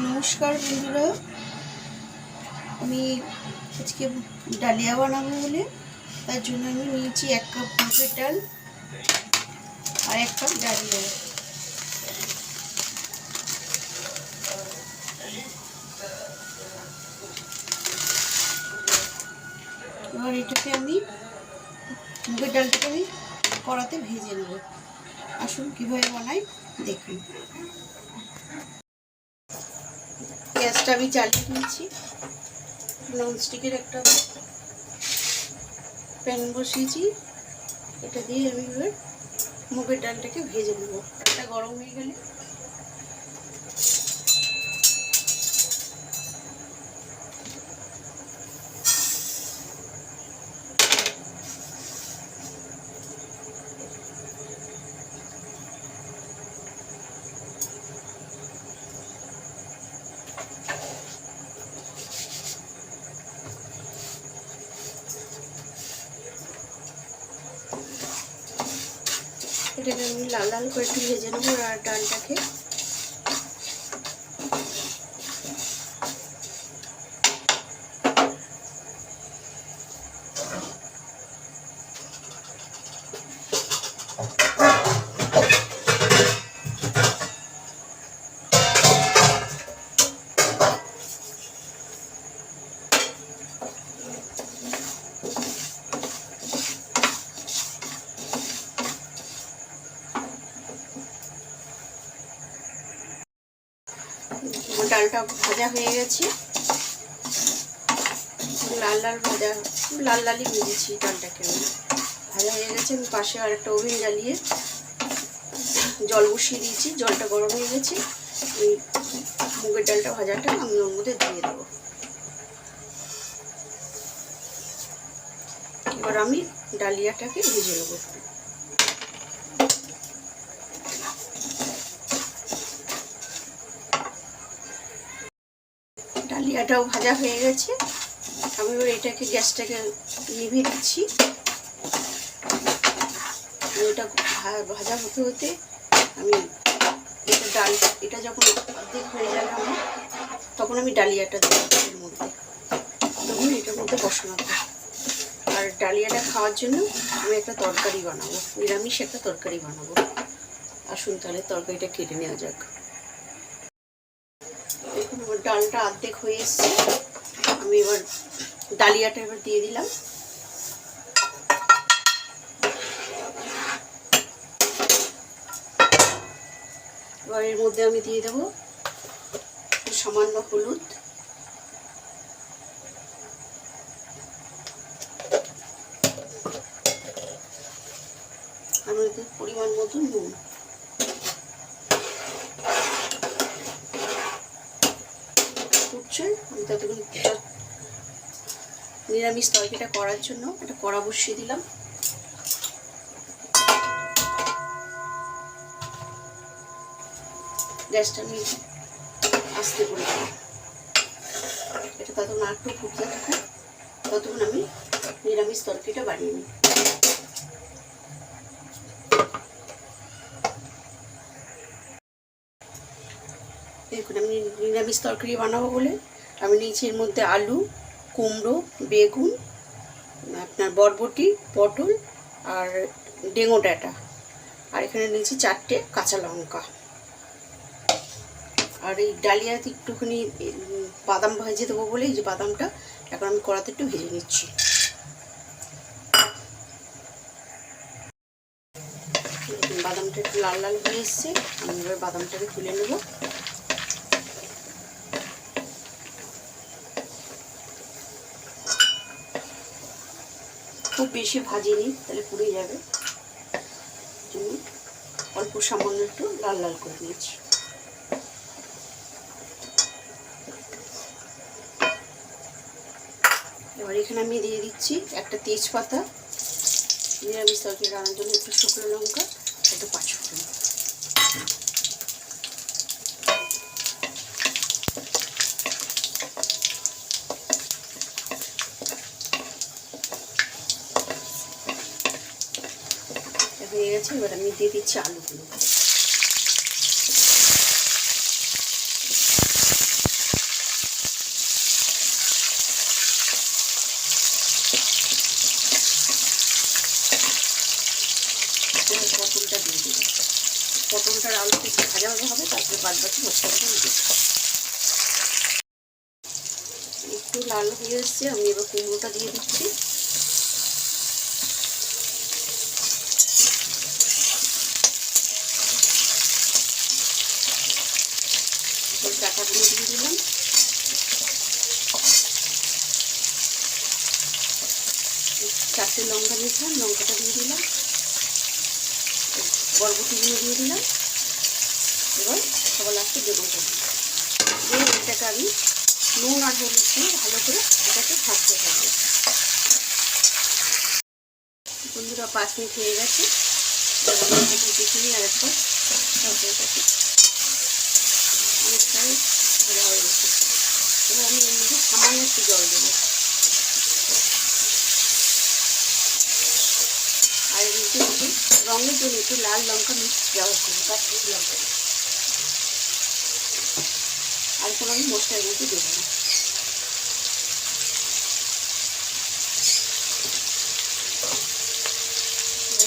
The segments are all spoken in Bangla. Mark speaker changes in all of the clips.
Speaker 1: নমস্কার বন্ধুরা, আমি আজকে ডালিয়া বানাবো বলে তার জন্য আমি নিয়েছি 1 কাপ মুগের ডাল আর 1 কাপ ডালিয়া। এবার এটাকে আমি মুগের ডালটাকে আমি কড়াতে ভেজে নেব। আসুন কীভাবে বানাই দেখুন। গ্যাসটা আমি জ্বালিয়ে নিয়েছি, ননস্টিকের একটা প্যান বসিয়েছি। এটা দিয়ে আমি এবার মুগের ডালটাকে ভেজে নেব। এটা গরম হয়ে গেলে এটাকে আমি লাল লাল করে একটু ভেজে নেবো। আর ডালটাকে ডালটা ভাজা হয়ে গেছে, লাল লালই ভেজেছি ডালটাকে। আমি ভাজা হয়ে গেছে। আমি পাশে আর একটা ওভেন জ্বালিয়ে জল বসিয়ে দিয়েছি। জলটা গরম হয়ে গেছে। এই মুগের ডালটা ভাজাটা আমি ওর মধ্যে দিয়ে দেবো। এবার আমি ডালিয়াটাকে ভেজে নেবো। ডালিয়াটাও ভাজা হয়ে গেছে। আমি এবার এটাকে গ্যাসটাকে নিভিয়ে দিচ্ছি। এটা ভাজা হতে হতে আমি এটা যখন অর্ধেক হয়ে যাবে আমার, তখন আমি ডালিয়াটা দেবো এর মধ্যে। তখন এটার মধ্যে বসানো হবে। আর ডালিয়াটা খাওয়ার জন্য আমি একটা তরকারি বানাবো, নিরামিষ একটা তরকারি বানাবো। আসুন তাহলে তরকারিটা কেটে নেওয়া যাক। দেখুন আমার ডালটা অর্ধেক হয়ে এসছে। আমি এবার ডালিয়াটা এবার দিয়ে দিলাম। এবার এর মধ্যে আমি দিয়ে দেবো সামান্য হলুদ, আর পরিমাণ মতো নুন। ফুটছে, আমি ততক্ষণ নিরামিষ তরকারিটা করার জন্য একটা কড়া বসিয়ে দিলাম। গ্যাসটা আমি আস্তে করে দিলাম। এটা ততক্ষণ আর একটু ফুটতে থাকে, ততক্ষণ আমি নিরামিষ তরকারিটা বানিয়ে নিই। দেখুন আমি নিরামিষ তরকারি বানাবো বলে আমি নিয়েছি এর মধ্যে আলু, কুমড়ো, বেগুন, আপনার বরবটি, পটল আর ডেঙ্গো ডাঁটা, আর এখানে নিয়েছি 4টে কাঁচা লঙ্কা। আর এই ডালিয়াতে একটুখানি বাদাম ভেজে দেবো বলে এই যে বাদামটা এখন আমি কড়াতে একটু ভেজে নিচ্ছি। বাদামটা একটু লাল লাল হয়ে এসছে। আমি এবার বাদামটাকে তুলে নেব। খুব বেশি ভাজিনি, তাহলে পুড়ে যাবে। অল্প সামান্য একটু লাল লাল করে দিয়েছি। এবার এখানে আমি দিয়ে দিচ্ছি একটা তেজপাতা, নিরামিষ তরকারি রান্নার জন্য একটু শুকনো লঙ্কা, একটু পাঁচফোড়ন। হয়ে গেছে। এবার আমি দিয়ে দিচ্ছি আলুগুলো। মটর আলু কিছু ভাজা ভাজা হবে, তারপরে বাদ বাকি মশলাটা দিয়ে দেবো। একটু লাল হয়ে এসছে, আমি এবার কুমড়োটা দিয়ে দিচ্ছি। ডাটাগুলো দিয়ে দিলাম। চারটে লঙ্কা নিয়েছিলাম, লঙ্কাটা দিয়ে দিলাম। বরবটিগুলো দিয়ে দিলাম। এবার সবার লাস্টে বেগুনটা দিলাম। দিয়ে এটাকে আমি নুন আর হলুদ দিয়ে ভালো করে এটাকে ভাজতে থাকবো। বন্ধুরা 5 মিনিট হয়ে গেছে। এবার এটাকে দেখে নিই আরেকবার। তরকারিটাকে অনেকটাই ভালো হয়ে গেছে। এবার আমি এর মধ্যে সামান্য একটু জল দেবো। আর এর মধ্যে একটু রঙের জন্য একটু লাল লঙ্কা মিক্স ব্যবহার করবো, কাশ্মীরি লঙ্কা। আর এখন আমি মশলার মধ্যে দেবো না।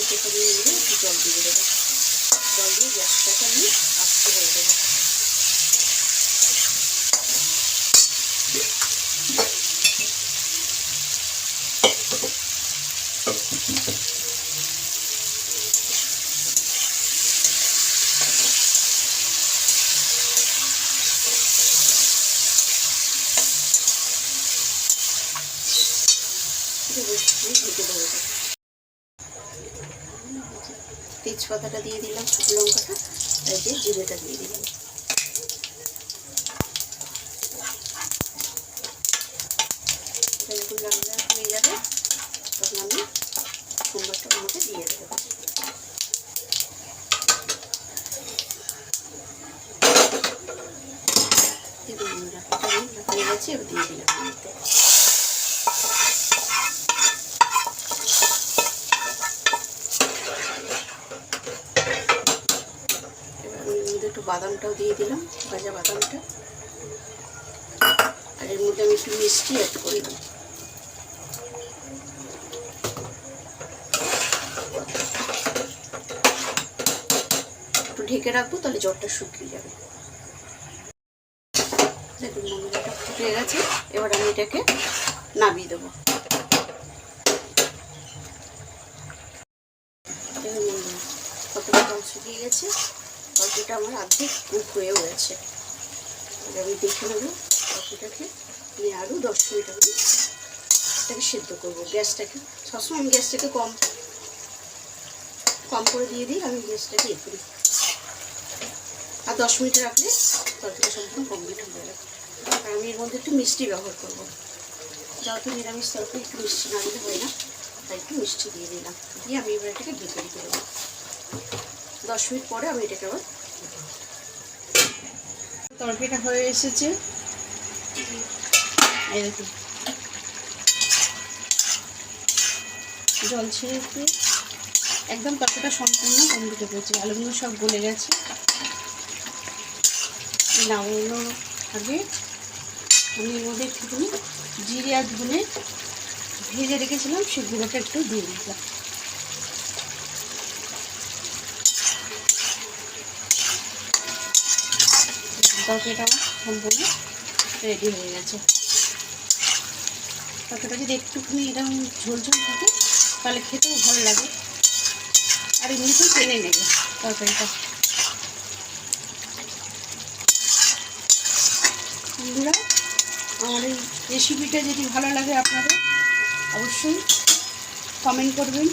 Speaker 1: এটাকে দিয়ে দেবো, একটু জল দিয়ে দেবো। জল দিয়ে গ্যাসটাকে আমি আস্তে করে দেবো। তেজপাতাটা দিয়ে দিলাম, শুকনো লঙ্কাটা, এই যে জিরেটা দিয়ে দিলাম। যখন লাল লাল হয়ে যাবে তখন আমি কুমড়োটা ওর মধ্যে দিয়ে দেবো। হয়ে গেছে, এবার দিয়ে দিলাম মধ্যে। একটু বাদামটাও দিয়ে দিলাম, ভাজা বাদামটা। আর এর মধ্যে আমি একটু মিষ্টি অ্যাড করে দিই। একটু ঢেকে রাখবো, তাহলে জলটা শুকিয়ে যাবে। দেখুন মশলাটা ফুটে গেছে। এবার আমি এটাকে নামিয়ে দেবো। দেখুন বন্ধুরা কতটা জল শুকিয়ে গেছে। তরকারিটা আমার অর্ধেক কুক হয়েও গেছে। আমি দেখে নেবো তরকারিটাকে। আমি আরও 10 মিনিট আমি এটাকে সেদ্ধ করবো। গ্যাসটাকে সবসময় আমি গ্যাসটাকে কম করে দিয়ে দিই। আমি গ্যাসটাকে ইয়ে করি। আর 10 মিনিট রাখলে তরকারিটা সম্পূর্ণ কমপ্লিট হয়ে যাবে। আর আমি এর মধ্যে একটু মিষ্টি ব্যবহার করবো। যেহেতু নিরামিষ তরকারি একটু মিষ্টি না দিলে হয় না, তাই একটু মিষ্টি দিয়ে দিলাম। দিয়ে আমি এবার এটাকে ঢেকে রেখে দেবো। 10 মিনিট পরে আমি এটাকে আবার তরকারিটা হয়ে এসেছে। এই দেখুন জল ছেড়ে একদম তরকারিটা সম্পূর্ণ কমপ্লিট করেছে। আলুগুলো সব গলে গেছে। নামানোর আগে আমি এর মধ্যে একটুখানি জিরে আর ধনে ভেজে রেখেছিলাম, সেগুলোটা একটু দিয়ে দিলাম। তরকারিটা আমার সম্পূর্ণ রেডি হয়ে গেছে। তরকারিটা যদি একটুখানি এরকম ঝোলঝোল থাকে তাহলে খেতেও ভালো লাগে, আর এমনিতেও টেনে নেবে তরকারিটা। বন্ধুরা আমার এই রেসিপিটা যদি ভালো লাগে আপনাদের অবশ্যই কমেন্ট করবেন,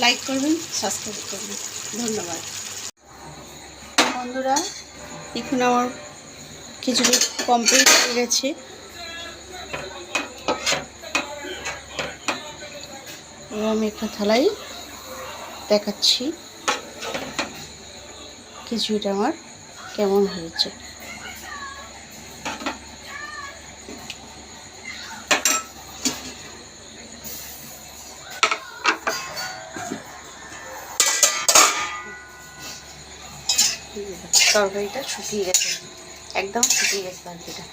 Speaker 1: লাইক করবেন, সাবস্ক্রাইব করবেন। ধন্যবাদ বন্ধুরা। দেখুন আমার খিচুড়ি কমপ্লিট হয়ে গেছে। এবার আমি একটা থালায় দেখাচ্ছি খিচুড়িটা আমার কেমন হয়েছে। তরকারিটা শুকিয়ে গেছে, একদম শুকিয়ে গেছে তরকারিটা।